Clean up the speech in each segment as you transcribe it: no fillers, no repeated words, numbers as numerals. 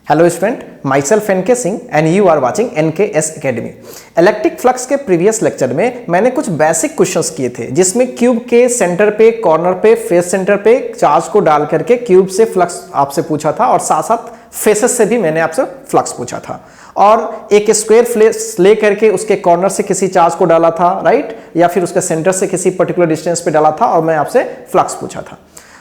Hello student, myself NK Singh and you are watching NKS academy. Electric flux के previous lecture में मैंने कुछ basic questions किए थे जिसमें क्यूब के सेंटर पे, कॉर्नर पे, फेस सेंटर पे चार्ज को डाल करके क्यूब से फ्लक्स आपसे पूछा था और साथ साथ फेसेस से भी मैंने आपसे फ्लक्स पूछा था और एक स्क्वायर फ्लेस ले करके उसके कॉर्नर से किसी चार्ज को डाला था, राइट, या फिर उसके सेंटर से किसी पर्टिकुलर डिस्टेंस पे डाला था और मैं आपसे फ्लक्स पूछा था।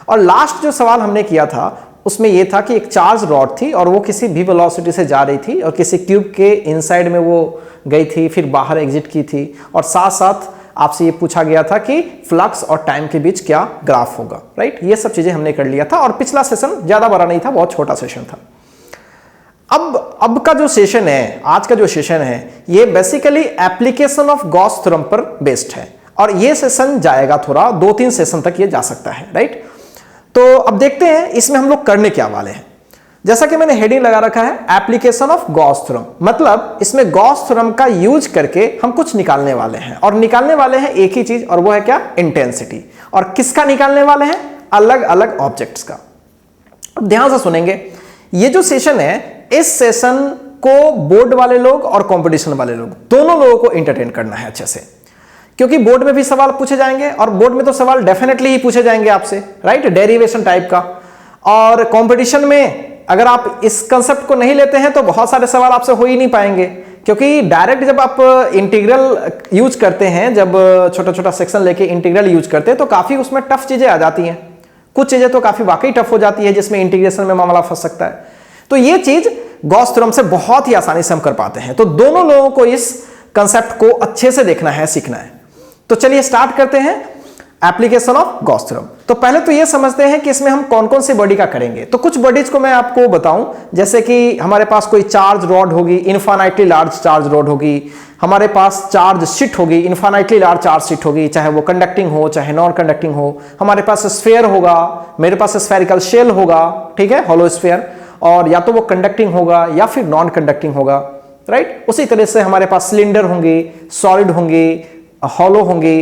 और लास्ट जो सवाल हमने किया था उसमें यह था कि एक चार्ज रॉड थी और वो किसी भी वेलोसिटी से जा रही थी और किसी ट्यूब के इनसाइड में वो गई थी, फिर बाहर एग्जिट की थी और साथ साथ आपसे ये पूछा गया था कि फ्लक्स और टाइम के बीच क्या ग्राफ होगा, राइट। ये सब चीजें हमने कर लिया था और पिछला सेशन ज्यादा बड़ा नहीं था, बहुत छोटा सेशन था। अब का जो सेशन है, आज का जो सेशन है, ये basically application of Gauss theorem पर बेस्ड है और ये सेशन जाएगा थोड़ा 2-3 सेशन तक ये जा सकता है, राइट। तो अब देखते हैं इसमें हम लोग करने क्या वाले हैं। जैसा कि मैंने हेडिंग लगा रखा है एप्लीकेशन ऑफ गॉस थ्योरम, मतलब इसमें गॉस थ्योरम का यूज करके हम कुछ निकालने वाले हैं और निकालने वाले हैं एक ही चीज और वो है क्या, इंटेंसिटी। और किसका निकालने वाले हैं, अलग अलग ऑब्जेक्ट्स का। अब ध्यान से सुनेंगे, ये जो सेशन है इस सेशन को बोर्ड वाले लोग और कंपटीशन वाले लोग दोनों लोगों को एंटरटेन करना है अच्छे से, क्योंकि बोर्ड में भी सवाल पूछे जाएंगे और बोर्ड में तो सवाल डेफिनेटली ही पूछे जाएंगे आपसे, राइट, डेरिवेशन टाइप का। और कंपटीशन में अगर आप इस कंसेप्ट को नहीं लेते हैं तो बहुत सारे सवाल आपसे हो ही नहीं पाएंगे, क्योंकि डायरेक्ट जब आप इंटीग्रल यूज करते हैं, जब छोटा छोटा सेक्शन लेके इंटीग्रल यूज करते हैं तो काफी उसमें टफ चीजें आ जाती हैं। कुछ चीजें तो काफी वाकई टफ हो जाती है जिसमें इंटीग्रेशन में मामला फंस सकता है। तो ये चीज गॉस थ्योरम से बहुत ही आसानी से हम कर पाते हैं। तो दोनों लोगों को इस कंसेप्ट को अच्छे से देखना है, सीखना है। तो चलिए स्टार्ट करते हैं एप्लीकेशन ऑफ गॉस थ्योरम। तो पहले तो ये समझते हैं कि इसमें हम कौन कौन सी बॉडी का करेंगे। तो कुछ बॉडीज को मैं आपको बताऊं, जैसे कि हमारे पास कोई चार्ज रॉड होगी, इनफाइनाइटली लार्ज चार्ज रॉड होगी, हमारे पास चार्ज शीट होगी, इनफाइनाइटली लार्ज चार्ज शीट होगी, चाहे वो कंडक्टिंग हो चाहे नॉन कंडक्टिंग हो। हमारे पास स्फीयर होगा, मेरे पास स्फेरिकल शेल होगा, ठीक है, हॉलो स्फीयर, और या तो वो कंडक्टिंग होगा या फिर नॉन कंडक्टिंग होगा, राइट। उसी तरह से हमारे पास सिलेंडर होंगे, सॉलिड होंगे, हॉलो होंगे,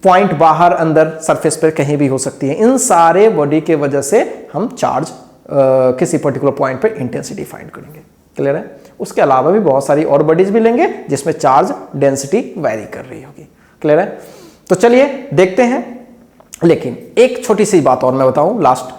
पॉइंट बाहर अंदर सरफेस पर कहीं भी हो सकती है। इन सारे बॉडी के वजह से हम चार्ज किसी पर्टिकुलर पॉइंट पे इंटेंसिटी फाइंड करेंगे, क्लियर है। उसके अलावा भी बहुत सारी और बॉडीज भी लेंगे जिसमें चार्ज डेंसिटी वेरी कर रही होगी, क्लियर है। तो चलिए देखते हैं, लेकिन एक छोटी सी बात और मैं बताऊं लास्ट,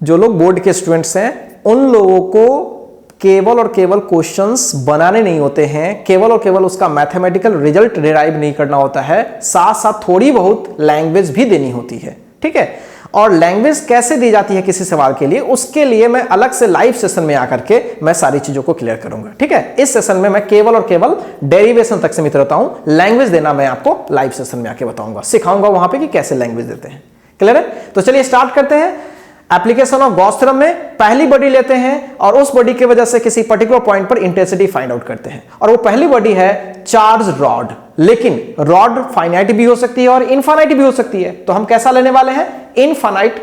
जो लोग बोर्ड के स्टूडेंट्स हैं उन लोगों को केवल और केवल क्वेश्चंस बनाने नहीं होते हैं, केवल और केवल उसका मैथमेटिकल रिजल्ट डिराइव नहीं करना होता है, साथ साथ थोड़ी बहुत लैंग्वेज भी देनी होती है, ठीक है। और लैंग्वेज कैसे दी जाती है किसी सवाल के लिए, उसके लिए मैं अलग से लाइव सेशन में आकर के मैं सारी चीजों को क्लियर करूंगा, ठीक है। इस सेशन में मैं केवल और केवल डेरिवेशन तक सीमित रहता हूं, लैंग्वेज देना मैं आपको लाइव सेशन में आके बताऊंगा, सिखाऊंगा वहां पे कि कैसे लैंग्वेज देते हैं, क्लियर है। तो चलिए स्टार्ट करते हैं। एप्लीकेशन ऑफ गॉस थ्योरम में पहली बॉडी लेते हैं और उस बॉडी की वजह से किसी पर्टिकुलर पॉइंट पर इंटेंसिटी फाइंड आउट करते हैं, और वो पहली बॉडी है चार्ज रॉड। लेकिन रॉड फाइनाइट भी हो सकती है और इनफाइनाइट भी हो सकती है, तो हम कैसा लेने वाले हैं, इनफाइनाइट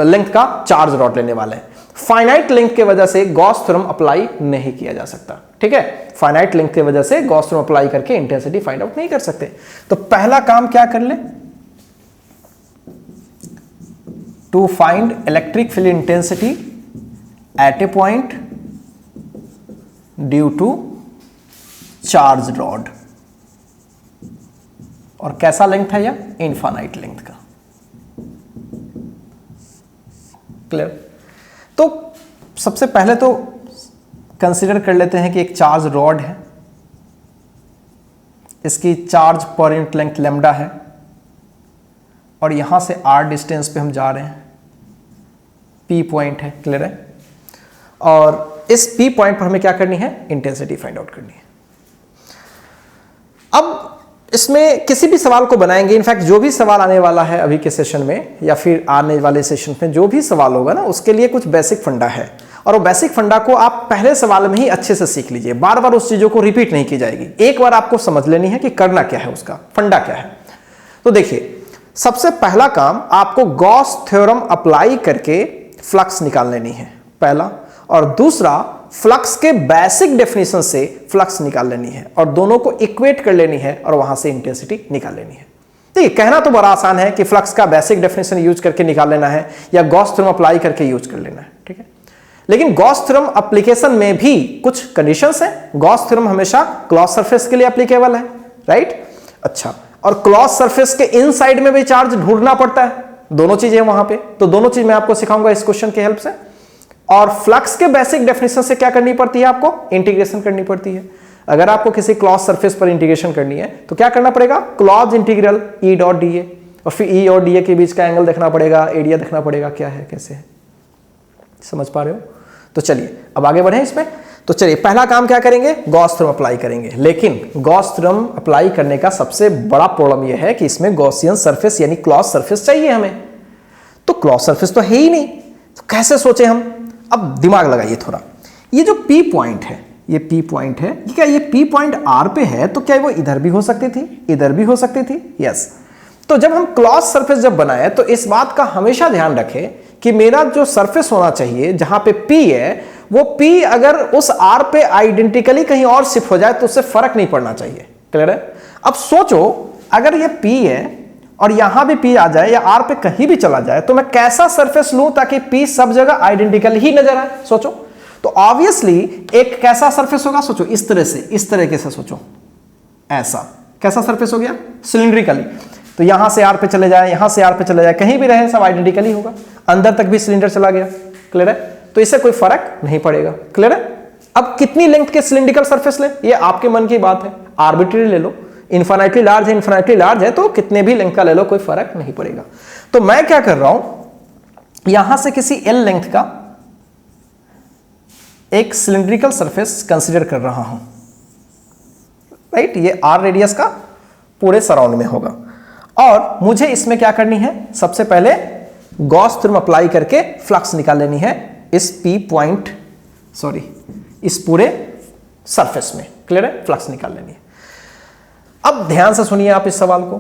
लेंथ का चार्ज रॉड लेने वाले हैं। फाइनाइट लेंथ की वजह से गॉस थ्योरम अप्लाई नहीं किया जा सकता, ठीक है। फाइनाइट लेंथ की वजह से गॉस थ्योरम अप्लाई करके इंटेंसिटी फाइंड आउट नहीं कर सकते। तो पहला काम क्या कर ले, to find electric field intensity at a point due to charge rod, और कैसा लेंथ है यह, इनफाइनाइट लेंथ का, क्लियर। तो सबसे पहले तो कंसीडर कर लेते हैं कि एक चार्ज रॉड है, इसकी charge per unit length lambda है और यहां से r डिस्टेंस पे हम जा रहे हैं, P पॉइंट है, क्लियर है। और इस P पॉइंट पर हमें क्या करनी है, इंटेंसिटी फाइंड आउट करनी है। अब इसमें किसी भी सवाल को बनाएंगे, इनफैक्ट जो भी सवाल आने वाला है अभी के सेशन में या फिर आने वाले सेशन में जो भी सवाल होगा ना, उसके लिए कुछ बेसिक फंडा है और वो बेसिक फंडा को आप पहले सवाल में ही अच्छे से सीख लीजिए, बार बार उस चीजों को रिपीट नहीं की जाएगी, एक बार आपको समझ लेनी है कि करना क्या है, उसका फंडा क्या है। तो देखिए, सबसे पहला काम आपको गॉस थ्योरम अप्लाई करके फ्लक्स निकाल लेनी है, पहला, और दूसरा फ्लक्स के बेसिक डेफिनेशन से फ्लक्स निकाल लेनी है और दोनों को इक्वेट कर लेनी है और वहां से इंटेंसिटी निकाल लेनी है। देखिए, कहना तो बड़ा आसान है कि फ्लक्स का बेसिक डेफिनेशन यूज करके निकाल लेना है या गॉस थ्योरम अप्लाई करके यूज कर लेना है, ठीक है। लेकिन गॉस थ्योरम एप्लीकेशन में भी कुछ कंडीशंस हैं। गॉस थ्योरम हमेशा क्लॉज सरफेस के लिए एप्लीकेबल है, राइट। अच्छा, और क्लॉज सरफेस के इनसाइड में भी चार्ज ढूंढना पड़ता है, दोनों चीजें वहां पे। तो दोनों चीज मैं आपको सिखाऊंगा इस क्वेश्चन की हेल्प से। और फ्लक्स के बेसिक डेफिनेशन से क्या करनी पड़ती है, आपको इंटीग्रेशन करनी पड़ती है। अगर आपको किसी क्लॉज सरफेस पर इंटीग्रेशन करनी है तो क्या करना पड़ेगा, clause integral E dot D A, और फिर ई और डी ए के बीच का एंगल देखना पड़ेगा, एरिया देखना पड़ेगा, क्या है कैसे है, समझ पा रहे हो। तो चलिए अब आगे बढ़े इसमें। तो चलिए पहला काम क्या करेंगे, गॉस थ्योरम अप्लाई करेंगे। लेकिन गॉस थ्योरम अप्लाई करने का सबसे बड़ा प्रॉब्लम यह है कि इसमें गॉसियन सरफेस यानी क्लॉज सरफेस चाहिए हमें। तो क्लॉज सरफेस तो है ही नहीं, तो कैसे सोचे हम। अब दिमाग लगाइए थोड़ा। ये जो पी पॉइंट है, ये पी पॉइंट है, क्या ये पी पॉइंट आर पे है, तो क्या वो इधर भी हो सकती थी, इधर भी हो सकती थी, यस। तो जब हम क्लॉज सरफेस जब बनाए तो इस बात का हमेशा ध्यान रखें कि मेरा जो सरफेस होना चाहिए जहां पे P है, वो P अगर उस R पे आइडेंटिकली कहीं और शिफ्ट हो जाए तो उससे फर्क नहीं पड़ना चाहिए। क्लियर है। अब सोचो अगर ये P है और यहां भी P आ जाए या R पे कहीं भी चला जाए तो मैं कैसा सरफेस लूं ताकि P सब जगह आइडेंटिकली ही नजर आए। सोचो तो ऑब्वियसली एक कैसा सरफेस होगा, सोचो इस तरह से, इस तरीके से सोचो, ऐसा कैसा सरफेस हो गया, सिलिंड्रिकली। तो यहां से आर पे चले जाए, यहां से आर पे चले जाए, कहीं भी रहे सब आइडेंटिकली होगा, अंदर तक भी सिलेंडर चला गया। क्लियर है। तो इससे कोई फर्क नहीं पड़ेगा। क्लियर है। अब कितनी लेंथ के सिलिंड्रिकल सरफेस ले, ये आपके मन की बात है, आर्बिट्री ले लो, इन्फिनिटली लार्ज है, इन्फिनिटली लार्ज है तो कितने भी लेंथ का ले लो, कोई फर्क नहीं पड़ेगा। तो मैं क्या कर रहा हूं, यहां से किसी एल लेंथ का एक सिलिंड्रिकल सरफेस कंसीडर कर रहा हूं, राइट। ये आर रेडियस का पूरे सराउंड में होगा और मुझे इसमें क्या करनी है, सबसे पहले गॉस थ्योरम अप्लाई करके फ्लक्स निकाल लेनी है इस पी पॉइंट, सॉरी इस पूरे सरफेस में। क्लियर है, फ्लक्स निकाल लेनी है। अब ध्यान से सुनिए आप इस सवाल को।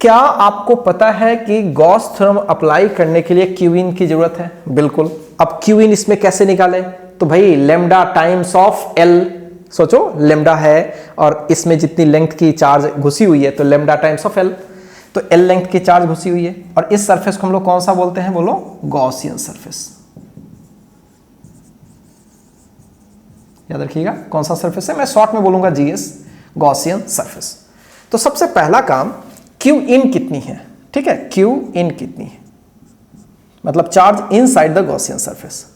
क्या आपको पता है कि गॉस थ्योरम अप्लाई करने के लिए क्यू इन की जरूरत है? बिल्कुल। अब क्यू इन इसमें कैसे निकाले, तो भाई लेमडा टाइम्स ऑफ एल, सोचो लेमडा है और इसमें जितनी लेंथ की चार्ज घुसी हुई है तो लेमडा टाइम्स ऑफ एल, तो एल लेंथ की चार्ज घुसी हुई है और इस सरफेस को हम लोग कौन सा बोलते हैं, बोलो गॉसियन सरफेस। याद रखिएगा कौन सा सरफेस है, मैं शॉर्ट में बोलूंगा जीएस, गॉसियन सरफेस। तो सबसे पहला काम क्यू इन कितनी है, ठीक है, क्यू इन कितनी है, मतलब charge inside the Gaussian surface.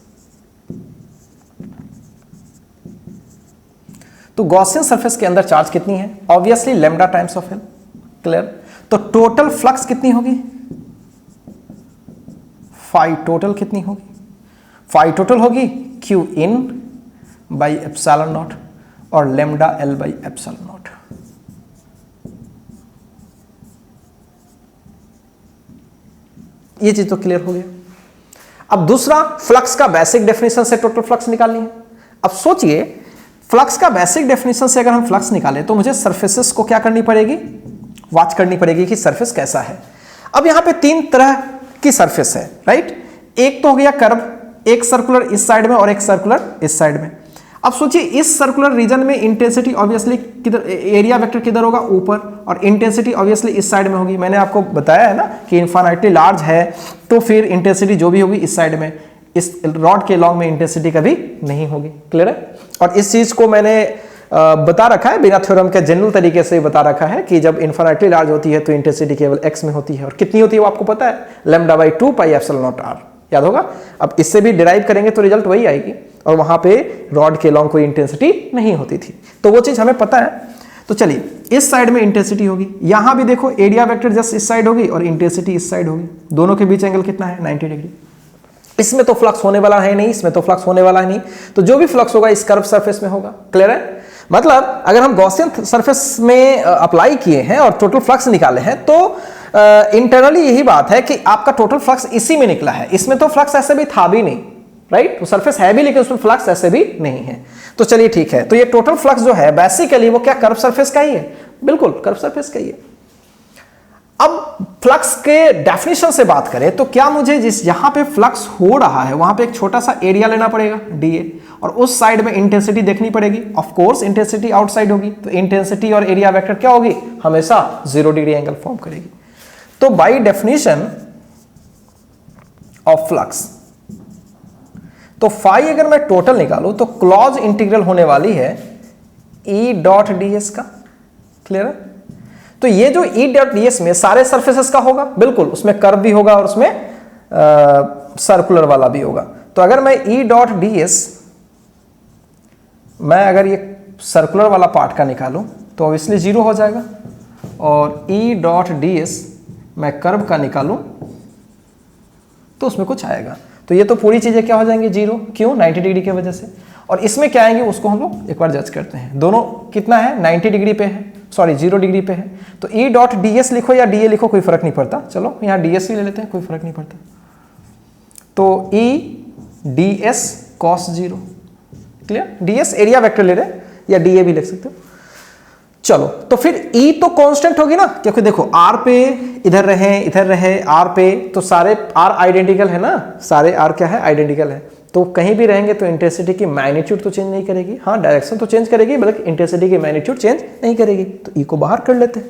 तो गॉसियन सरफेस के अंदर चार्ज कितनी है, obviously lambda times of L. Clear. तो टोटल फ्लक्स कितनी होगी, फाई टोटल कितनी होगी, फाई टोटल होगी Q in by epsilon naught और lambda L by epsilon not. ये चीज तो क्लियर हो गया। अब दूसरा, फ्लक्स का बेसिक डेफिनेशन से टोटल फ्लक्स निकालनी है। अब सोचिए फ्लक्स का बेसिक डेफिनेशन से अगर हम फ्लक्स निकालें तो मुझे सरफेसेस को क्या करनी पड़ेगी, वॉच करनी पड़ेगी कि सरफेस कैसा है। अब यहां पे तीन तरह की सरफेस है, राइट। एक तो हो गया कर्व, एक सर्कुलर इस साइड में और एक सर्कुलर इस साइड में। अब सोचिए इस सर्कुलर रीजन में इंटेंसिटी ऑब्वियसली किधर, एरिया वेक्टर किधर होगा, ऊपर, और इंटेंसिटी ऑब्वियसली इस साइड में होगी। मैंने आपको बताया है ना कि इन्फिनिटली लार्ज है तो फिर इंटेंसिटी जो भी होगी इस साइड में, इस रॉड के लॉन्ग में इंटेंसिटी कभी नहीं होगी। क्लियर है। और इस चीज को मैंने बता रखा है बिना थ्योरम के, जनरल तरीके से बता रखा है कि जब इन्फिनिटली लार्ज होती है तो इंटेंसिटी केवल x में होती है, और कितनी होती है वो आपको पता है, lambda by 2 pi epsilon not r। याद होगा। अब इससे भी डिराइव करेंगे तो रिजल्ट वही आएगी, और वहां पे रॉड के लॉन्ग कोई इंटेंसिटी नहीं होती थी, तो वो चीज हमें पता है। तो चलिए इस साइड में इंटेंसिटी होगी, यहां भी देखो एरिया वेक्टर जस्ट इस साइड होगी और इंटेंसिटी इस साइड होगी, दोनों के बीच एंगल कितना है, 90 डिग्री। इसमें तो फ्लक्स होने वाला है नहीं, इसमें तो फ्लक्स होने वाला है नहीं, तो जो भी फ्लक्स होगा इस कर्व सरफेस में होगा। क्लियर है। मतलब अगर हम गॉसियन सरफेस में अप्लाई किए हैं और टोटल फ्लक्स निकाले हैं तो इंटरनली यही बात है कि आपका टोटल फ्लक्स इसी में निकला है, इसमें तो फ्लक्स ऐसे भी था भी नहीं, राइट। वो सरफेस है भी लेकिन उसमें फ्लक्स ऐसे भी नहीं है। तो चलिए ठीक है, तो ये टोटल फ्लक्स जो है बेसिकली वो क्या कर्व सरफेस का ही है, बिल्कुल कर्व सरफेस का ही है। अब फ्लक्स के डेफिनेशन से बात करें तो क्या मुझे जिस यहां पे फ्लक्स हो रहा है वहां पे एक छोटा सा एरिया लेना पड़ेगा dA, और उस साइड में इंटेंसिटी देखनी पड़ेगी। ऑफ कोर्स इंटेंसिटी आउटसाइड होगी, तो इंटेंसिटी और एरिया वेक्टर क्या होगी, हमेशा 0 डिग्री एंगल फॉर्म करेगी। तो बाय डेफिनेशन ऑफ फ्लक्स तो फाई अगर मैं टोटल निकालूं तो क्लॉज इंटीग्रल होने वाली है ई डॉट डी एस का। क्लियर है? तो ये जो ई डॉट डी एस में सारे सरफेसेस का होगा, बिल्कुल, उसमें कर्व भी होगा और उसमें सर्कुलर वाला भी होगा। तो अगर मैं ई डॉट डी एस, मैं अगर ये सर्कुलर वाला पार्ट का निकालूं तो ऑब्वियसली जीरो हो जाएगा, और ई डॉट डी एस मैं कर्व का निकालूं तो उसमें कुछ आएगा। तो ये तो पूरी चीजें क्या हो जाएंगी? जीरो। क्यों? 90 डिग्री की वजह से। और इसमें क्या आएंगे उसको हम लोग एक बार जज करते हैं। दोनों कितना है? 90 डिग्री पे है, सॉरी 0 डिग्री पे है। तो ई डॉट डी एस लिखो या डी ए लिखो, कोई फर्क नहीं पड़ता। चलो यहाँ डी एस ही ले लेते हैं, कोई फर्क नहीं पड़ता। तो E D S cos 0। Clear? D S area vector ले रहे हैं, या डी ए भी लिख सकते हो। चलो, तो फिर E तो कांस्टेंट होगी ना, क्योंकि देखो R पे इधर रहे R पे, तो सारे R आइडेंटिकल है ना, सारे R क्या है? आइडेंटिकल है। तो कहीं भी रहेंगे तो इंटेंसिटी की मैग्नीट्यूड तो चेंज नहीं करेगी। हाँ, डायरेक्शन तो चेंज करेगी, बल्कि इंटेंसिटी की मैग्नीट्यूड चेंज नहीं करेगी। तो E को बाहर कर लेते हैं।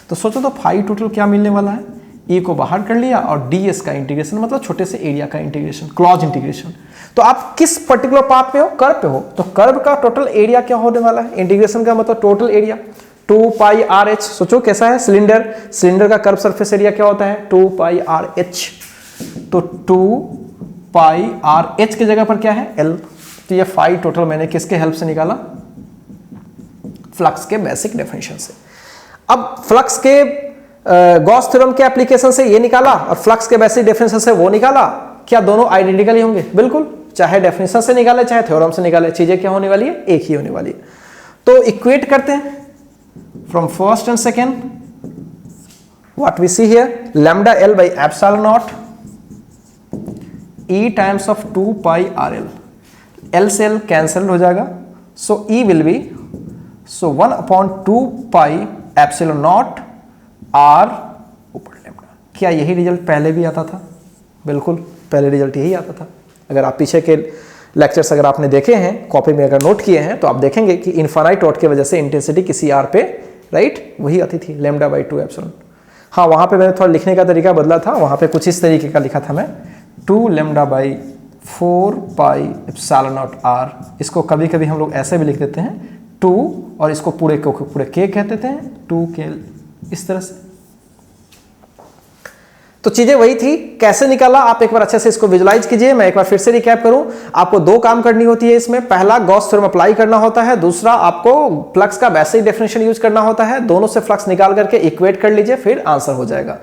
तो सोचो तो फाई टोटल क्या मिलने वाला है? E को बाहर कर लिया और ds का इंटीग्रेशन, मतलब छोटे से एरिया का इंटीग्रेशन, क्लॉज इंटीग्रेशन। तो आप किस पर्टिकुलर पार्ट पे हो? कर्व पे हो, तो कर्व का टोटल एरिया क्या होने वाला है? इंटीग्रेशन का मतलब total area 2 pi R H. सोचो कैसा है सिलेंडर, सिलेंडर का कर्व सरफेस एरिया क्या होता है? 2 पाई आर एच। तो 2 पाई आर एच की जगह पर क्या है? एल। तो ये फाई टोटल मैंने किसके हेल्प से निकाला? फ्लक्स के बेसिक डेफिनेशन से। अब फ्लक्स के गॉस थ्योरम के एप्लीकेशन से ये निकाला और फ्लक्स के बेसिक डेफिनेशन से वो निकाला। क्या दोनों आइडेंटिकल ही होंगे? बिल्कुल, चाहे डेफिनेशन से निकाले चाहे थ्योरम से निकाले, चीजें क्या होने वाली है? एक ही होने वाली है। तो इक्वेट करते हैं from first and second. What we see here, lambda L by epsilon naught E times of 2 pi R L. L से एल कैंसल हो जाएगा, so E will be 1/2 pi epsilon not R ऊपर lambda. क्या यही result पहले भी आता था? बिल्कुल, पहले रिजल्ट यही आता था। अगर आप पीछे के लेक्चर्स अगर आपने देखे हैं, कॉपी में अगर नोट किए हैं, तो आप देखेंगे कि इनफाइनाइट रॉड की वजह से इंटेंसिटी किसी आर पे, राइट, वही आती थी, लैम्डा बाई 2 एप्सिलॉन। हाँ, वहाँ पे मैंने थोड़ा लिखने का तरीका बदला था, वहाँ पे कुछ इस तरीके का लिखा था मैं, 2 lambda by 4 pi epsilon not r. इसको कभी कभी हम लोग ऐसे भी लिख देते हैं 2, और इसको पूरे को पूरे के कहते थे, 2 के, इस तरह से। तो चीजें वही थी। कैसे निकाला आप एक बार अच्छे से इसको विजुलाइज कीजिए। मैं एक बार फिर से रिकैप करूं, आपको 2 काम करनी होती है इसमें। पहला, गॉस थ्योरम अप्लाई करना होता है। दूसरा, आपको फ्लक्स का बेसिक डेफिनेशन यूज करना होता है। दोनों से फ्लक्स निकाल करके इक्वेट कर लीजिए, फिर आंसर हो जाएगा।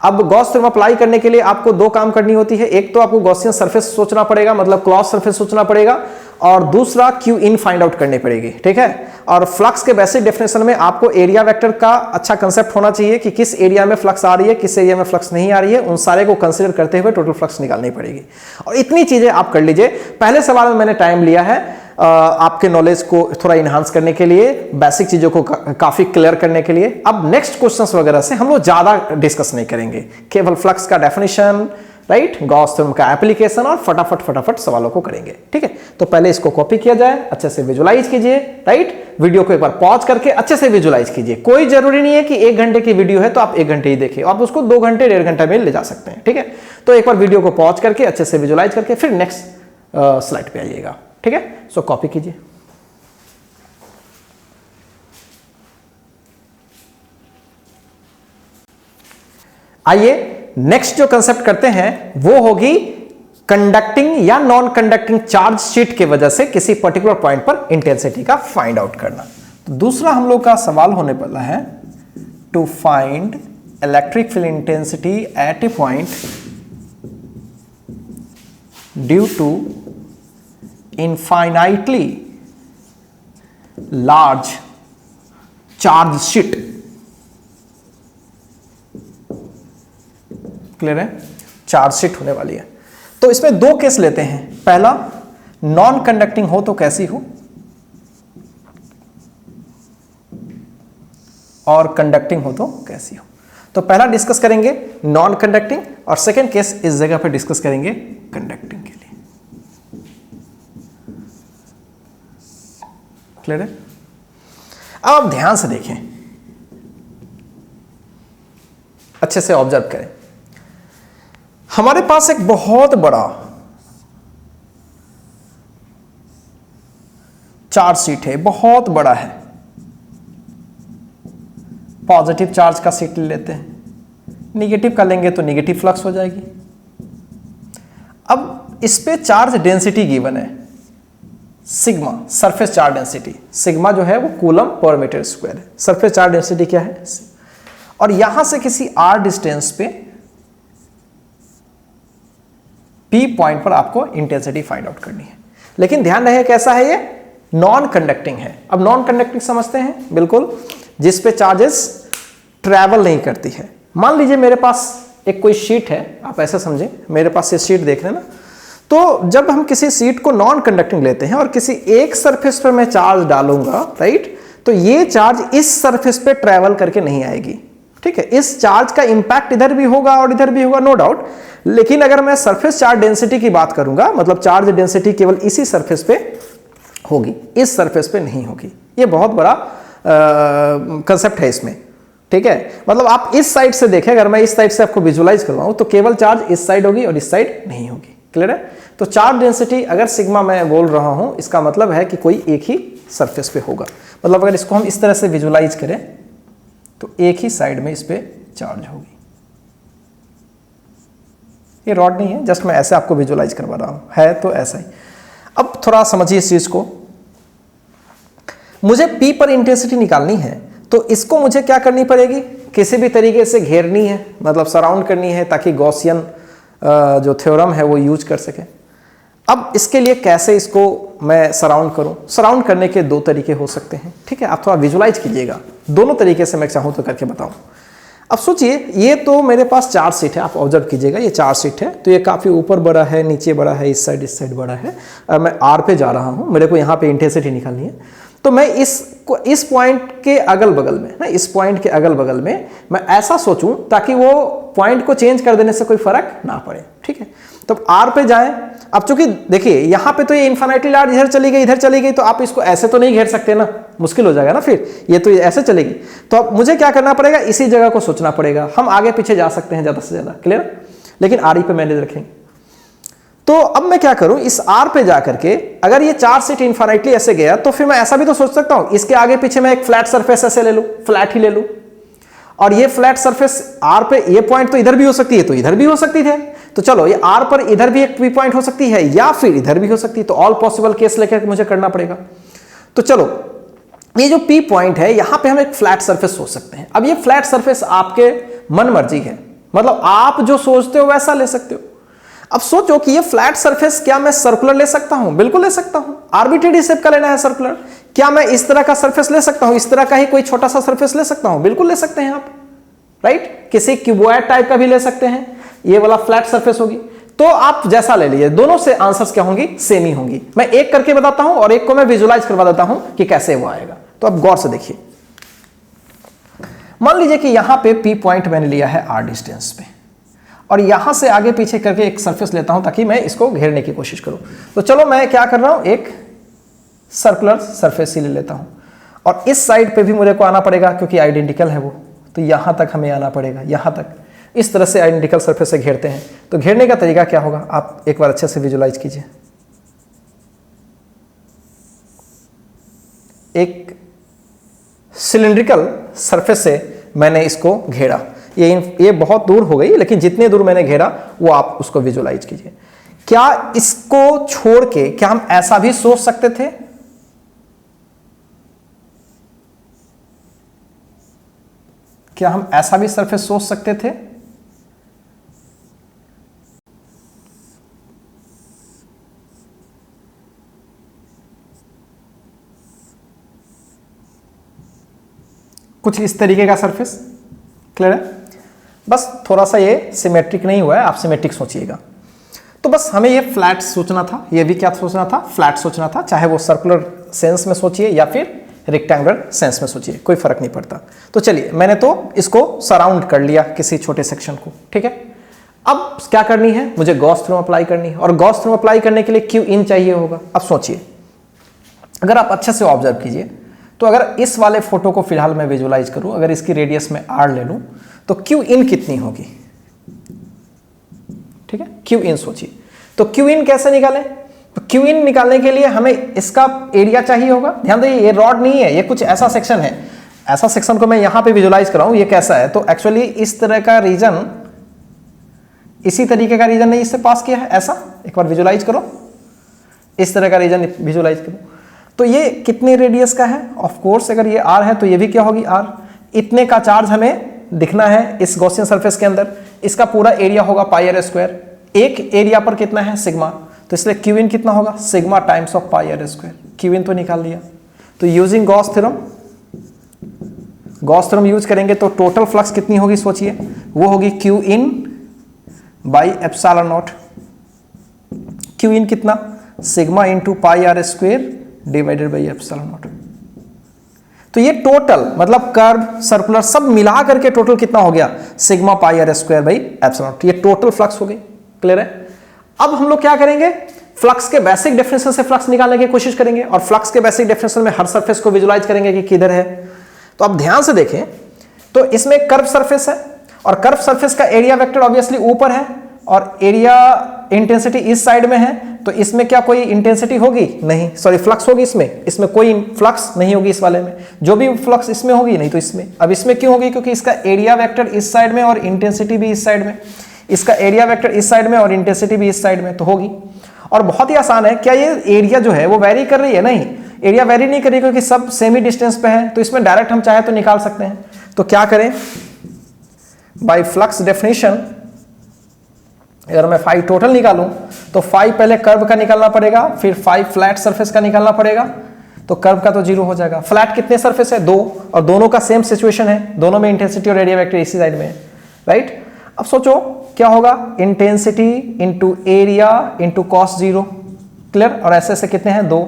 अब गॉस थ्योरम अप्लाई करने के लिए आपको 2 काम करनी होती है। एक तो आपको गॉसियन सरफेस सोचना पड़ेगा, मतलब क्लॉज सरफेस सोचना पड़ेगा, और दूसरा क्यू इन फाइंड आउट करनी पड़ेगी। ठीक है? और फ्लक्स के बेसिक डेफिनेशन में आपको एरिया वेक्टर का अच्छा कंसेप्ट होना चाहिए कि किस एरिया में फ्लक्स आ रही है, किस एरिया में फ्लक्स नहीं आ रही है। उन सारे को कंसीडर करते हुए टोटल फ्लक्स निकालनी पड़ेगी। और इतनी चीजें आप कर लीजिए। पहले सवाल में मैंने टाइम लिया है आपके नॉलेज को थोड़ा इनहांस करने के लिए, बेसिक चीजों को काफी क्लियर करने के लिए। अब नेक्स्ट क्वेश्चंस वगैरह से हम लोग ज्यादा डिस्कस नहीं करेंगे, केवल फ्लक्स का डेफिनेशन, राइट, गॉस थ्योरम का एप्लीकेशन, और फटाफट सवालों को करेंगे। ठीक है? तो पहले इसको कॉपी किया जाए, अच्छे से विजुलाइज कीजिए, राइट। वीडियो को एक बार पॉज करके अच्छे से विजुलाइज कीजिए। कोई जरूरी नहीं है कि 1 घंटे की वीडियो है तो आप 1 घंटे ही देखिए, आप उसको 2 घंटे 1.5 घंटे में ले जा सकते हैं। ठीक है? तो एक बार वीडियो को पॉज करके अच्छे से विजुलाइज करके फिर नेक्स्ट स्लाइड पे आइएगा। ठीक है? सो कॉपी कीजिए। आइए नेक्स्ट जो कंसेप्ट करते हैं वो होगी कंडक्टिंग या नॉन कंडक्टिंग चार्ज शीट के वजह से किसी पर्टिकुलर पॉइंट पर इंटेंसिटी का फाइंड आउट करना। तो दूसरा हम लोग का सवाल होने वाला है, to find electric field intensity at a point due to infinitely large charge sheet. Clear है? चार्ज शीट होने वाली है। तो इसमें 2 केस लेते हैं। पहला, नॉन कंडक्टिंग हो तो कैसी हो, और कंडक्टिंग हो तो कैसी हो। तो पहला डिस्कस करेंगे नॉन कंडक्टिंग, और सेकंड केस इस जगह पे डिस्कस करेंगे कंडक्टिंग के लिए। क्लियर है? अब आप ध्यान से देखें, अच्छे से ऑब्जर्व करें। हमारे पास एक बहुत बड़ा चार्ज शीट है, बहुत बड़ा है, पॉजिटिव चार्ज का शीट ले लेते हैं, निगेटिव का लेंगे तो निगेटिव फ्लक्स हो जाएगी। अब इस पे चार्ज डेंसिटी गिवन है sigma, surface charge density, sigma जो है वो कूलम पर मीटर स्क्वायर है, सरफेस चार्ज डेंसिटी क्या है, और यहां से किसी आर डिस्टेंस पे पी पॉइंट पर आपको इंटेंसिटी फाइंड आउट करनी है। लेकिन ध्यान रहे कैसा है, ये नॉन कंडक्टिंग है। अब नॉन कंडक्टिंग समझते हैं, बिल्कुल जिस पे चार्जेस ट्रैवल नहीं करती है। मान लीजिए मेरे पास एक कोई शीट है, आप ऐसा समझें, मेरे पास ये शीट देख रहे हैं ना, तो जब हम किसी शीट को नॉन कंडक्टिंग लेते हैं और किसी एक सरफेस पर मैं चार्ज डालूंगा, राइट, तो ये चार्ज इस सरफेस पे ट्रैवल करके नहीं आएगी, ठीक है। इस चार्ज का इंपैक्ट इधर भी होगा और इधर भी होगा, नो डाउट। लेकिन अगर मैं सरफेस चार्ज डेंसिटी की बात करूंगा, मतलब चार्ज डेंसिटी केवल इसी सरफेस पे होगी, इस सरफेस पे नहीं होगी। ये बहुत बड़ा कंसेप्ट है इसमें, ठीक है। मतलब आप इस साइड से देखें, अगर मैं इस साइड से आपको विजुलाइज करवाऊं तो केवल चार्ज इस साइड होगी और इस साइड नहीं होगी। क्लियर है? तो चार्ज डेंसिटी अगर सिग्मा मैं बोल रहा हूं, इसका मतलब है कि कोई एक ही सरफेस पे होगा। मतलब अगर इसको हम इस तरह से विजुलाइज करें तो एक ही साइड में इस पे चार्ज होगी। ये रॉड नहीं है, जस्ट मैं ऐसे आपको विजुलाइज करवा रहा हूं, है तो ऐसा ही। अब थोड़ा समझिए इस चीज को, मुझे P पर इंटेंसिटी निकालनी है तो इसको मुझे क्या करनी पड़ेगी, किसी भी तरीके से घेरनी है, मतलब सराउंड करनी है, ताकि गॉसियन जो थ्योरम है वो यूज कर सके। अब इसके लिए कैसे इसको मैं सराउंड करूं, सराउंड करने के दो तरीके हो सकते हैं, ठीक है। आप थोड़ा विजुलाइज कीजिएगा, दोनों तरीके से मैं चाहूं तो करके बताऊं। अब सोचिए, ये तो मेरे पास चार्ज शीट है, आप ऑब्जर्व कीजिएगा, ये चार्ज शीट है, तो ये काफी ऊपर बड़ा है, नीचे बड़ा है, इस साइड बड़ा है। मैं आर पे जा रहा हूं, मेरे को यहाँ पे इंटेंसिटी निकालनी है, तो मैं इस पॉइंट के अगल बगल में ना, इस पॉइंट के अगल बगल में मैं ऐसा सोचूं ताकि वो पॉइंट को चेंज कर देने से कोई फर्क ना पड़े, ठीक है। तो आर पे जाएं। अब चूंकि देखिए यहाँ पे तो ये इन्फिनिटी लार्ज इधर चली गई, इधर चली गई, तो आप इसको ऐसे तो नहीं घेर सकते ना, मुश्किल हो जाएगा ना, फिर ये तो ऐसे चलेगी। तो अब मुझे क्या करना पड़ेगा, इसी जगह को सोचना पड़ेगा। हम आगे पीछे जा सकते हैं ज्यादा से ज्यादा, क्लियर, लेकिन आर ई पे मैंने रखेंगे। तो अब मैं क्या करूं, इस आर पे जाकर के अगर ये चार्ज शीट इन्फिनिटली ऐसे गया, तो फिर मैं ऐसा भी तो सोच सकता हूं, इसके आगे पीछे मैं एक फ्लैट सरफेस ऐसे ले लूं, फ्लैट ही ले लूं, और ये फ्लैट सरफेस आर पे, ये पॉइंट तो इधर भी हो सकती है, तो इधर भी हो सकती है। तो चलो, ये आर पर इधर भी एक पी पॉइंट हो सकती है, या फिर इधर भी हो सकती है, तो ऑल पॉसिबल केस लेकर मुझे करना पड़ेगा। तो चलो, ये जो पी पॉइंट है, यहां पे हम एक फ्लैट सरफेस सोच सकते हैं। अब ये फ्लैट सरफेस आपके मन मर्जी है, मतलब आप जो सोचते हो वैसा ले सकते हो। अब सोचो कि ये फ्लैट सरफेस, क्या मैं सर्कुलर ले सकता हूं? बिल्कुल ले सकता हूं। आर्बिट्रेरी शेप का लेना है सर्कुलर। क्या मैं इस तरह का सरफेस ले सकता हूं, इस तरह का ही कोई छोटा सा सरफेस ले सकता हूं? बिल्कुल ले सकते हैं आप, राइट। किसी क्यूबॉइड टाइप का भी ले सकते हैं, ये वाला फ्लैट सरफेस होगी। तो आप जैसा ले लीजिए, दोनों से आंसर्स क्या होंगी, सेम ही होंगी। मैं एक करके बताता हूं और एक को मैं विजुलाइज करवा देता हूं कि कैसे वो आएगा। तो अब गौर से देखिए, मान लीजिए कि यहां पे पी पॉइंट मैंने लिया है आर डिस्टेंस पे, और यहां से आगे पीछे करके एक सरफेस लेता हूं ताकि मैं इसको घेरने की कोशिश करूं। तो चलो, मैं क्या कर रहा हूं, एक सर्कुलर सरफेस ही ले लेता हूं, और इस साइड पे भी मुझे को आना पड़ेगा क्योंकि आइडेंटिकल है वो, तो यहां तक हमें आना पड़ेगा, यहां तक। इस तरह से आइडेंटिकल सरफेस से घेरते हैं। तो घेरने का तरीका क्या होगा, आप एक बार अच्छे से विजुलाइज कीजिए। एक सिलिंड्रिकल सरफेस से मैंने इसको घेरा, ये बहुत दूर हो गई, लेकिन जितने दूर मैंने घेरा वो आप उसको विजुलाइज कीजिए। क्या इसको छोड़ के क्या हम ऐसा भी सोच सकते थे, क्या हम ऐसा भी सरफेस सोच सकते थे? कुछ इस तरीके का सरफेस, क्लियर है। बस थोड़ा सा ये सिमेट्रिक नहीं हुआ है, आप सिमेट्रिक सोचिएगा। तो बस हमें ये फ्लैट सोचना था, ये भी क्या सोचना था, फ्लैट सोचना था। चाहे वो सर्कुलर सेंस में सोचिए या फिर रेक्टेंगुलर सेंस में सोचिए, कोई फर्क नहीं पड़ता। तो चलिए, मैंने तो इसको सराउंड कर लिया किसी छोटे सेक्शन को, ठीक है। अब क्या करनी है, मुझे गॉस थ्योरम अप्लाई करनी है, और गॉस थ्योरम अप्लाई करने के लिए क्यू इन चाहिए होगा। अब सोचिए, अगर आप अच्छे से ऑब्जर्व कीजिए, तो अगर इस वाले फोटो को फिलहाल मैं विजुलाइज करूं, अगर इसकी रेडियस में आर ले लूं, तो क्यू इन कितनी होगी, ठीक है। क्यू इन सोचिए, तो क्यू इन कैसे निकालें, तो क्यू इन निकालने के लिए हमें इसका एरिया चाहिए होगा। ध्यान दें ये रॉड नहीं है, ये कुछ ऐसा सेक्शन है, ऐसा सेक्शन को मैं यहां पे विजुलाइज कराऊं ये कैसा है। तो एक्चुअली इस तरह का रीजन, इसी तरीके का रीजन ने इससे पास किया है, ऐसा एक बार विजुलाइज करो, इस तरह का रीजन विजुलाइज करो। तो ये कितने रेडियस का है? ऑफ कोर्स अगर ये आर है तो ये भी क्या होगी आर। इतने का चार्ज हमें दिखना है इस गॉसियन सरफेस के अंदर, इसका पूरा एरिया होगा पाई आर स्क्वायर। एक एरिया पर कितना है सिग्मा, तो इसलिए क्यू इन कितना होगा sigma times of pi are square. Q in तो निकाल लिया। तो using Gauss theorem, Gauss theorem use करेंगे तो टोटल फ्लक्स कितनी होगी सोचिए, वो होगी Q in by epsilon naught. Q in कितना sigma into pi are square divided by epsilon naught. तो ये टोटल मतलब कर्व सर्कुलर सब मिला करके टोटल कितना हो गया sigma pi are square by epsilon not. ये टोटल फ्लक्स हो गई। क्लियर है? अब हम लोग क्या करेंगे, फ्लक्स के बेसिक डेफिनेशन से फ्लक्स निकालने की कोशिश करेंगे और फ्लक्स के बेसिक डेफिनेशन में हर सरफेस को विजुलाइज करेंगे कि किधर है। तो अब ध्यान से देखें तो इसमें कर्व सरफेस है और कर्व सरफेस का एरिया वेक्टर ऑब्वियसली ऊपर है और एरिया इंटेंसिटी इस साइड में है। तो इसमें क्या कोई इंटेंसिटी होगी? नहीं, सॉरी फ्लक्स होगी इसमें कोई फ्लक्स नहीं होगी इस वाले में। जो भी फ्लक्स इसमें होगी नहीं तो इसमें। अब इसमें क्यों होगी? क्योंकि इसका एरिया वेक्टर इस साइड में और इंटेंसिटी भी इस साइड में। इसका एरिया वेक्टर इस साइड में और इंटेंसिटी भी इस साइड में तो होगी। और बहुत ही आसान है। क्या ये एरिया जो है वो वेरी कर रही है? नहीं, एरिया वेरी नहीं कर रही क्योंकि सब सेमी डिस्टेंस पे है। तो इसमें डायरेक्ट हम चाहे तो निकाल सकते हैं। तो क्या करें, बाय फ्लक्स डेफिनेशन अगर मैं फाई टोटल निकालूं तो फाई पहले कर्व का निकालना पड़ेगा, फिर फाई फ्लैट सरफेस का निकालना पड़ेगा। तो कर्व का तो जीरो हो जाएगा। फ्लैट कितने सरफेस है? दो, और दोनों का सेम सिचुएशन है, दोनों में इंटेंसिटी और एरिया वेक्टर इसी साइड में है। राइट? अब सोचो क्या होगा, intensity into area into cos zero. Clear? और ऐसे ऐसे कितने हैं? दो।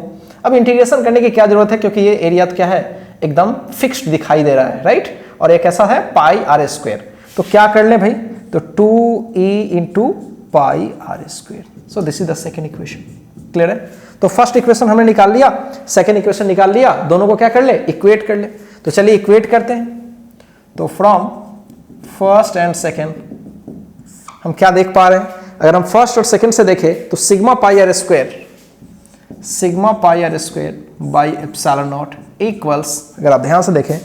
अब इंटीग्रेशन करने की क्या जरूरत है क्योंकि ये एरिया तो क्या है एकदम फिक्स्ड दिखाई दे रहा है। राइट? और एक ऐसा है पाई आर स्क्वायर। तो क्या कर ले भाई, तो 2e into pi are square. So this is the second equation. Clear है? तो फर्स्ट इक्वेशन हमने निकाल लिया, सेकेंड इक्वेशन निकाल लिया, दोनों को क्या कर ले इक्वेट कर ले। तो चलिए इक्वेट करते हैं। तो फ्रॉम फर्स्ट एंड सेकेंड हम क्या देख पा रहे हैं, अगर हम फर्स्ट और सेकेंड से देखें तो sigma pi are square by epsilon not equals, अगर आप ध्यान से देखें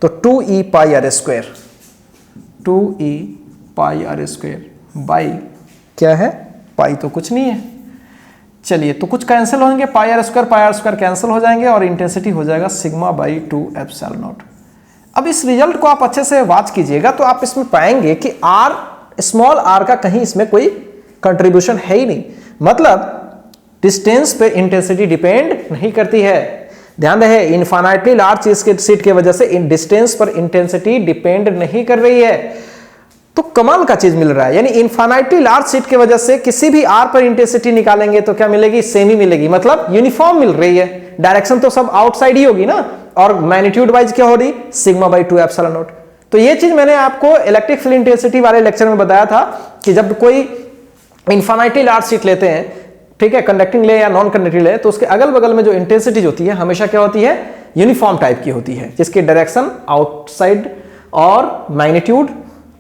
तो 2e pi are square, 2e pi are square by क्या है, पाई तो कुछ नहीं है। चलिए तो कुछ कैंसिल होंगे, पाई आर स्क्वायर कैंसिल हो जाएंगे और इंटेंसिटी हो जाएगा सिग्मा बाई 2 एप्सिलॉन नॉट। अब इस रिजल्ट को आप अच्छे से वॉच कीजिएगा तो आप इसमें पाएंगे कि आर स्मॉल आर का कहीं इसमें कोई कंट्रीब्यूशन है ही नहीं। मतलब डिस्टेंस पे इंटेंसिटी डिपेंड नहीं करती है। ध्यान रहे, इनफाइनाइटली लार्ज चीज के सीट की वजह से इन डिस्टेंस पर इंटेंसिटी डिपेंड नहीं कर रही है। तो कमाल का चीज मिल रहा है, यानी इनफाइनाइटली लार्ज सीट की वजह से किसी भी आर पर इंटेंसिटी निकालेंगे तो क्या मिलेगी, सेमी मिलेगी, मतलब यूनिफॉर्म मिल रही है। डायरेक्शन तो सब आउटसाइड ही होगी ना, और मैग्नीट्यूड वाइज क्या हो रही, सिग्मा बाई 2 एप्सिलॉन नॉट। तो ये चीज मैंने आपको इलेक्ट्रिक फील्ड इंटेंसिटी वाले लेक्चर में बताया था कि जब कोई इनफाइनाइटली लार्ज सीट लेते हैं, ठीक है, कंडक्टिंग ले या नॉन कंडक्टिंग ले, तो उसके अगल बगल में जो इंटेंसिटी होती है हमेशा क्या होती है, यूनिफॉर्म टाइप की होती है, जिसकी डायरेक्शन आउटसाइड और मैग्नीट्यूड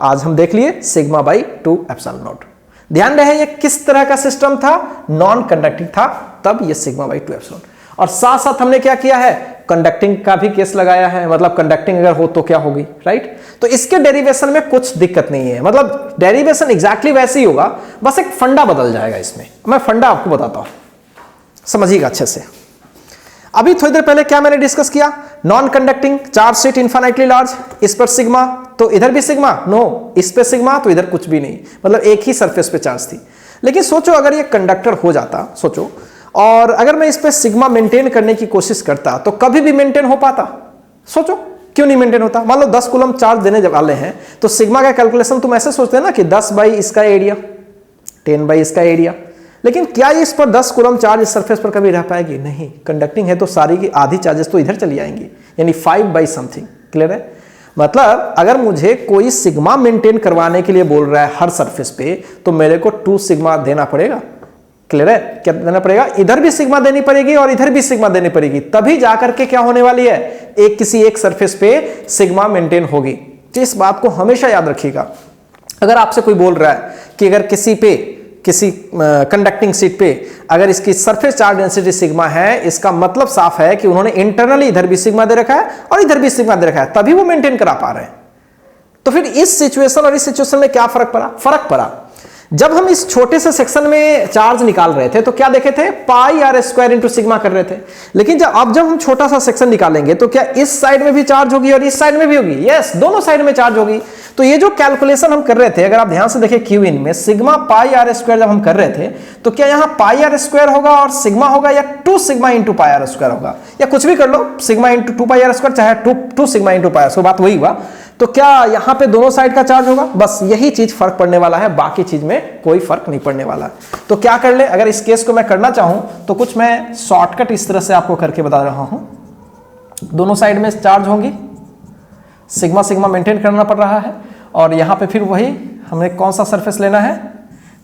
आज हम देख लिए सिग्मा बाई 2 एप्सिलॉन नॉट। ध्यान रहे ये किस तरह का सिस्टम था, नॉन कंडक्टिंग था, तब ये सिग्मा बाई 2 एप्सिलॉन। और साथ साथ हमने क्या किया है, कंडक्टिंग का भी केस लगाया है, मतलब कंडक्टिंग अगर हो तो क्या होगी, राइट। तो इसके डेरिवेशन में कुछ दिक्कत नहीं है, मतलब डेरिवेशन एग्जैक्टली वैसे ही होगा, बस एक फंडा बदल जाएगा इसमें। मैं फंडा आपको बताता हूं, समझिएगा अच्छे से। अभी थोड़ी देर पहले क्या मैंने डिस्कस किया, non conducting charge sheet infinitely large, इस पर सिग्मा तो इधर भी सिग्मा, नो इस पे सिग्मा तो इधर कुछ भी नहीं, मतलब एक ही सरफेस पे चार्ज थी। लेकिन सोचो अगर ये कंडक्टर हो जाता, सोचो, और अगर मैं इस पे सिग्मा मेंटेन करने की कोशिश करता तो कभी भी मेंटेन हो पाता, सोचो क्यों नहीं मेंटेन होता। मान लो 10 कूलम चार्ज देने वाले हैं तो सिग्मा का कैलकुलेशन तुम ऐसे सोचते हैं ना कि 10 बाई इसका एरिया, 10 बाई इसका एरिया। लेकिन क्या इस पर 10 कूलम चार्ज इस सरफेस पर कभी रह पाएगी, नहीं। कंडक्टिंग है तो सारी की आधी चार्जेस तो इधर चली आएंगी, यानी 5 बाई समथिंग। क्लियर है, मतलब अगर मुझे कोई सिग्मा मेंटेन करवाने के लिए बोल रहा है हर सरफेस पे, तो मेरे को 2 सिग्मा देना पड़ेगा। क्लियर है, क्या देना पड़ेगा, इधर भी सिग्मा देनी पड़ेगी और इधर भी सिग्मा देनी पड़ेगी, तभी जाकर के क्या होने वाली है, एक किसी एक सरफेस पे सिग्मा मेंटेन होगी। तो इस बात को हमेशा याद रखिएगा। अगर आपसे कोई बोल रहा है कि अगर किसी पे किसी कंडक्टिंग शीट पे अगर इसकी सरफेस चार्ज डेंसिटी सिग्मा है, इसका मतलब साफ है कि उन्होंने इंटरनली इधर भी सिग्मा दे रखा है और इधर भी सिग्मा दे रखा है, तभी वो मेंटेन करा पा रहे हैं। तो फिर इस सिचुएशन और इस सिचुएशन में क्या फर्क पड़ा? फर्क पड़ा जब हम इस छोटे से सेक्शन में चार्ज निकाल रहे थे तो क्या देखे थे, पाई आर स्क्वायर इंटू सिग्मा कर रहे थे। लेकिन जब हम छोटा सा सेक्शन निकालेंगे तो क्या इस साइड में भी चार्ज होगी और इस साइड में भी होगी? यस, दोनों साइड में चार्ज होगी। तो ये जो कैलकुलेशन हम कर रहे थे, अगर आप ध्यान से देखिए क्यू इन में सिग्मा पाई आर स्क्वायर जब हम कर रहे थे तो क्या यहां पाई आर स्क्वायर होगा और सिग्मा होगा, या 2 sigma into pi are square होगा, या कुछ भी कर लो, sigma into 2 pi are square चाहे 2 sigma into pi are square, बात वही हुआ। तो क्या यहां पे दोनों साइड का चार्ज होगा? बस यही चीज फर्क पड़ने वाला है, बाकी चीज में कोई फर्क नहीं पड़ने वाला। तो क्या कर ले, अगर इस केस को मैं करना चाहूं तो कुछ मैं शॉर्टकट इस तरह से आपको करके बता रहा हूं। दोनों साइड में चार्ज होंगी, सिग्मा सिग्मा मेंटेन करना पड़ रहा है, और यहां पे फिर वही हमें कौन सा सरफेस लेना है,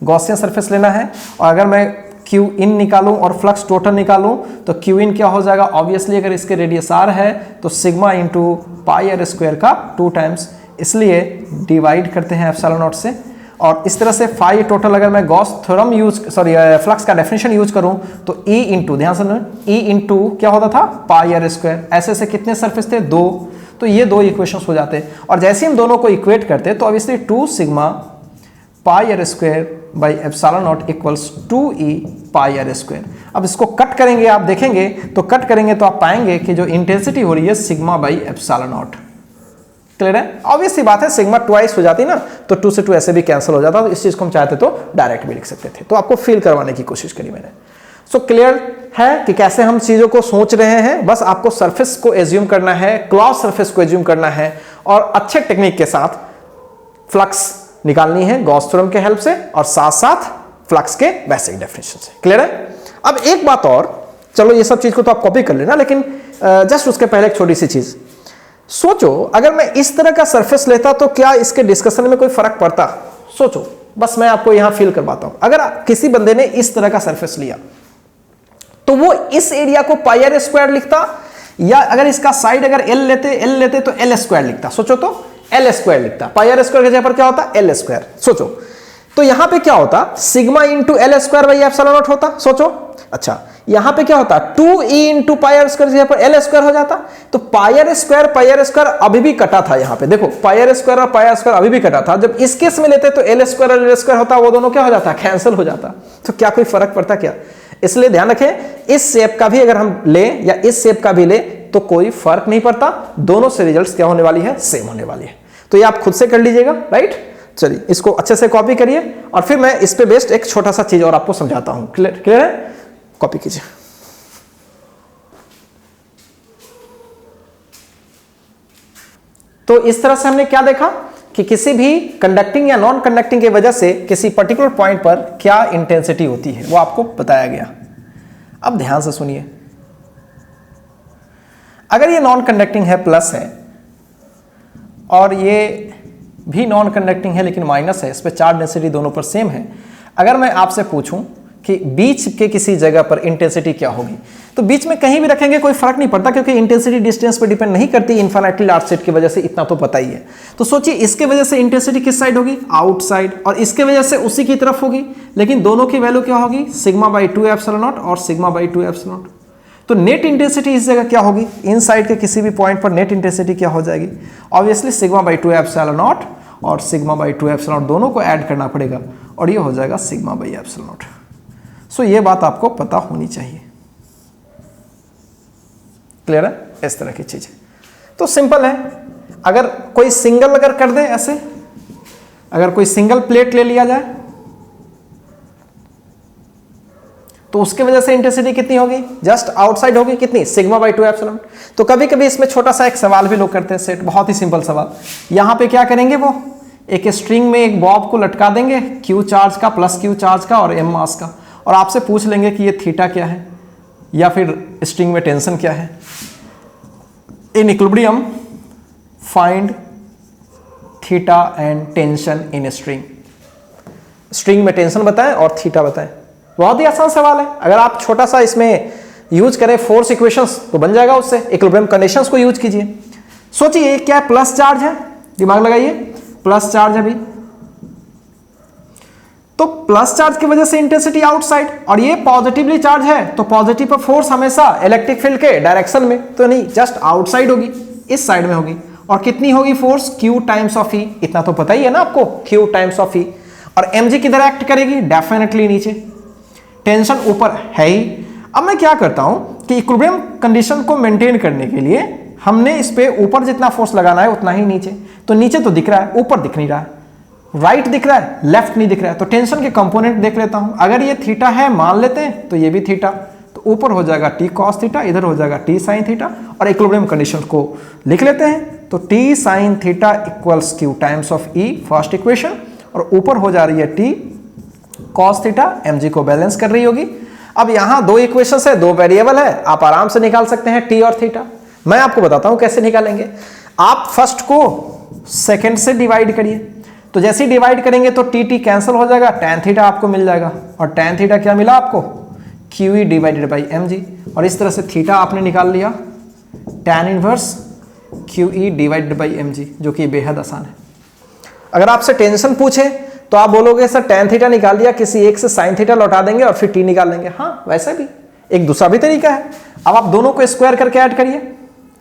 गॉसियन सरफेस लेना है। और अगर मैं क्यू इन निकालूं और फ्लक्स टोटल निकालूं तो क्यू इन क्या हो जाएगा, ऑब्वियसली अगर इसके रेडियस आर है तो sigma into pi are square का 2 टाइम्स, इसलिए डिवाइड करते हैं एप्सिलॉन नॉट से। और इस तरह से फाई टोटल अगर मैं गॉस थ्योरम फ्लक्स का डेफिनेशन यूज करूं तो ई इंटू, ध्यान से, ई इंटू क्या होता था, पाई आर स्क्वायर। ऐसे से कितने सरफेस थे, 2, तो ये 2 इक्वेशंस हो जाते। और जैसे हम दोनों को इक्वेट करते तो obviously 2 sigma pi are square by epsilon not equals 2e pi are square. अब इसको कट करेंगे, आप देखेंगे तो कट करेंगे तो आप पाएंगे कि जो इंटेंसिटी हो रही है sigma by epsilon not. Clear है? ऑब्वियस सी बात है, सिग्मा ट्वाइस हो जाती ना तो 2 से 2 ऐसे भी कैंसिल हो जाता, तो इस चीज को हम चाहते तो डायरेक्ट भी लिख सकते थे। तो आपको फील करवाने की कोशिश करी मैंने। सो क्लियर है कि कैसे हम चीजों को सोच रहे हैं। बस आपको सरफेस को एज्यूम करना है, क्लॉज सरफेस को एज्यूम करना है और अच्छे टेक्निक के साथ फ्लक्स निकालनी है गॉस थ्योरम के हेल्प से और साथ साथ फ्लक्स के बेसिक डेफिनेशन से। क्लियर है? अब एक बात और, चलो ये सब चीज को तो आप कॉपी कर लेना, लेकिन जस्ट उसके पहले एक छोटी सी चीज सोचो, अगर मैं इस तरह का सरफेस लेता तो क्या इसके डिस्कशन में कोई फर्क पड़ता? सोचो, बस मैं आपको यहां फील करवाता हूं। अगर किसी बंदे ने इस तरह का सरफेस लिया तो वो इस एरिया को पाई आर स्क्वायर लिखता, या अगर इसका साइड अगर एल लेते तो एल स्क्वायर लिखता। सोचो तो एल स्क्वायर लिखता, पाई आर स्क्वायर की जगह पर क्या होता, एल स्क्वायर। सोचो तो यहां पे क्या होता, sigma into L square by epsilon not होता। सोचो, अच्छा यहां पे क्या होता, 2e into pi are square की जगह पर एल स्क्वायर हो जाता। तो पाई आर स्क्वायर अभी भी कटा था। यहां पे देखो पाई आर स्क्वायर और पाई आर स्क्वायर अभी भी कटा था। जब इस केस में लेते तो एल स्क्वायर और एल स्क्वायर होता, वो दोनों क्या हो जाता, कैंसिल हो जाता। तो क्या कोई फर्क पड़ता क्या? इसलिए ध्यान रखें, इस शेप का भी अगर हम ले या इस शेप का भी ले तो कोई फर्क नहीं पड़ता, दोनों से रिजल्ट्स क्या होने वाली है, सेम होने वाली है। तो ये आप खुद से कर लीजिएगा, राइट? चलिए इसको अच्छे से कॉपी करिए और फिर मैं इस पे बेस्ड एक छोटा सा चीज और आपको समझाता हूं। क्लियर है? कॉपी कीजिए। तो इस तरह से हमने क्या देखा कि किसी भी कंडक्टिंग या नॉन कंडक्टिंग की वजह से किसी पर्टिकुलर पॉइंट पर क्या इंटेंसिटी होती है वो आपको बताया गया। अब ध्यान से सुनिए, अगर ये नॉन कंडक्टिंग है, प्लस है, और ये भी नॉन कंडक्टिंग है लेकिन माइनस है, इस पे चार्ज डेंसिटी दोनों पर सेम है। अगर मैं आपसे पूछूं कि बीच के किसी जगह पर इंटेंसिटी क्या होगी, तो बीच में कहीं भी रखेंगे कोई फर्क नहीं पड़ता, क्योंकि इंटेंसिटी डिस्टेंस पर डिपेंड नहीं करती, इन्फिनिटली लार्ज सेट की वजह से, इतना तो पता ही है। तो सोचिए इसके वजह से इंटेंसिटी किस साइड होगी, आउटसाइड, और इसके वजह से उसी की तरफ होगी, लेकिन दोनों की वैल्यू क्या होगी, सिग्मा बाई 2 एप्सिलॉन नॉट और सिग्मा बाई 2 एप्सिलॉन नॉट। तो नेट इंटेंसिटी इस जगह क्या होगी, इन साइड के किसी भी पॉइंट पर नेट इंटेंसिटी क्या हो जाएगी, obviously sigma by 2 epsilon naught और सिग्मा बाई 2 एप्सिलॉन नॉट दोनों को ऐड करना पड़ेगा और ये हो जाएगा सिग्मा बाई एप्सिलॉन नॉट। सो ये बात आपको पता होनी चाहिए। क्लियर है? इस तरह की चीजें तो सिंपल है। अगर कोई सिंगल अगर कर दे ऐसे, अगर कोई सिंगल प्लेट ले लिया जाए तो उसके वजह से इंटेंसिटी कितनी होगी, जस्ट आउटसाइड होगी, कितनी, सिग्मा बाई 2 एप्सिलॉन। तो कभी कभी इसमें छोटा सा एक सवाल भी लोग करते हैं सेट, बहुत ही सिंपल सवाल। यहां पे क्या करेंगे, वो एक स्ट्रिंग में एक बॉब को लटका देंगे, क्यू चार्ज का प्लस क्यू चार्ज का और एम मास का, और आपसे पूछ लेंगे कि ये थीटा क्या है या फिर स्ट्रिंग में टेंशन क्या है। In equilibrium find theta and tension in string. String में टेंशन बताएं और थीटा बताएं। बहुत ही आसान सवाल है। अगर आप छोटा सा इसमें यूज करें फोर्स इक्वेशंस तो बन जाएगा उससे। इक्विलिब्रियम कंडीशंस को यूज कीजिए। सोचिए क्या प्लस चार्ज है, दिमाग लगाइए, प्लस चार्ज है भी, तो प्लस चार्ज की वजह से इंटेंसिटी आउटसाइड, और ये पॉजिटिवली चार्ज है तो पॉजिटिव पर फोर्स हमेशा इलेक्ट्रिक फील्ड के डायरेक्शन में तो नहीं, जस्ट आउटसाइड होगी, इस साइड में होगी। और कितनी होगी force, Q times of E, इतना तो पता ही है ना आपको, Q टाइम्स ऑफ E। और mg किधर एक्ट करेगी, डेफिनेटली नीचे, टेंशन ऊपर है ही। अब मैं क्या करता हूं कि इक्विलिब्रियम कंडीशन को मेंटेन करने के लिए हमने इस पे ऊपर जितना फोर्स लगाना है उतना ही नीचे, तो नीचे तो दिख रहा है, ऊपर दिख नहीं रहा है, राइट दिख रहा है, लेफ्ट नहीं दिख रहा है। तो टेंशन के कंपोनेंट देख लेता हूं, अगर ये थीटा है मान लेते हैं तो ये भी थीटा, तो ऊपर हो जाएगा T cos थीटा, इधर हो जाएगा T sin थीटा, और इक्विलिब्रियम कंडीशन को लिख लेते हैं। तो T sin theta equals Q times of E, first equation, और ऊपर हो जा रही है T cos थीटा, mg को बैलेंस कर रही होगी। अब यहां दो इक्वेशंस है, दो वेरिएबल है, आप आराम से निकाल सकते हैं T और थीटा। मैं आपको बताता हूं कैसे निकालेंगे। आप फर्स्ट को सेकंड से डिवाइड करिए, तो जैसे ही डिवाइड करेंगे तो T कैंसिल हो जाएगा, tan थीटा आपको मिल जाएगा, और tan थीटा क्या मिला आपको, QE डिवाइडेड बाई mg, और इस तरह से थीटा आपने निकाल लिया tan inverse QE divided by mg, जो कि बेहद आसान है। अगर आपसे टेंशन पूछे तो आप बोलोगे सर tan थीटा निकाल दिया, किसी एक से sin थीटा लौटा देंगे और फिर T निकाल लेंगे। हाँ, वैसे भी एक दूसरा भी तरीका है। अब आप दोनों को स्क्वायर करके ऐड करिए,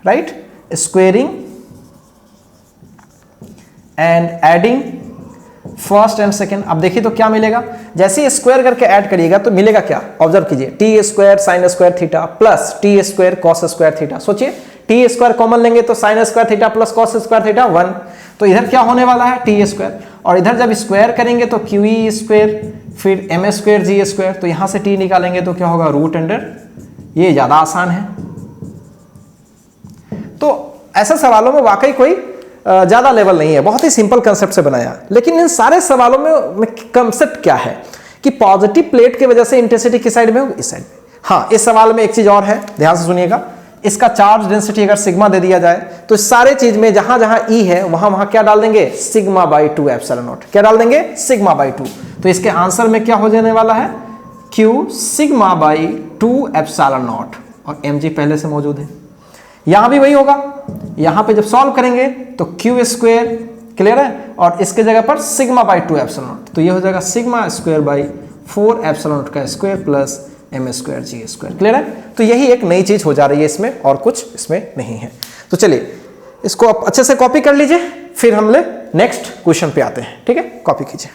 right, squaring and adding first and second. अब देखिए तो क्या मिलेगा, जैसे ही स्क्वायर करके ऐड करिएगा तो मिलेगा क्या, ऑब्जर्व कीजिए, T square sine square theta plus T square cos square theta. सोचिए टी स्क्वायर कॉमन लेंगे तो sine square theta plus cos square theta 1, तो इधर क्या होने वाला है टी स्क्वायर, और इधर जब स्क्वायर करेंगे तो क्यू ई स्क्वायर फिर एम स्क्वायर जी स्क्वायर, तो यहां से टी निकालेंगे तो क्या होगा रूट अंडर, ये ज्यादा आसान है। तो ऐसे सवालों में वाकई कोई ज्यादा लेवल नहीं है, बहुत ही सिंपल कंसेप्ट से बनाया। लेकिन इन सारे सवालों में कंसेप्ट क्या है कि पॉजिटिव प्लेट की वजह से इंटेंसिटी किस साइड में होगी, इस साइड में। हाँ, इस सवाल में एक चीज और है, ध्यान से सुनिएगा, इसका चार्ज डेंसिटी अगर सिग्मा दे दिया जाए तो इस सारे चीज में जहां जहां ई है वहां वहां क्या डाल देंगे, सिग्मा बाई 2 एप्सिलॉन नॉट, क्या डाल देंगे, सिग्मा बाई 2। तो इसके आंसर में क्या हो जाने वाला है, Q sigma by 2 epsilon naught, और mg पहले से मौजूद है। यहां भी वही होगा, यहां पे जब सॉल्व करेंगे तो क्यू स्क्वायर, क्लियर है, और इसके जगह पर सिग्मा बाई 2 एप्सिलॉन नॉट, तो ये हो जाएगा sigma square by 4 epsilon not का स्क्वायर प्लस एम स्क्वायर जी स्क्वायर, क्लियर है। तो यही एक नई चीज हो जा रही है इसमें, और कुछ इसमें नहीं है। तो चलिए इसको आप अच्छे से कॉपी कर लीजिए, फिर हम नेक्स्ट क्वेश्चन पे आते हैं, ठीक है, कॉपी कीजिए।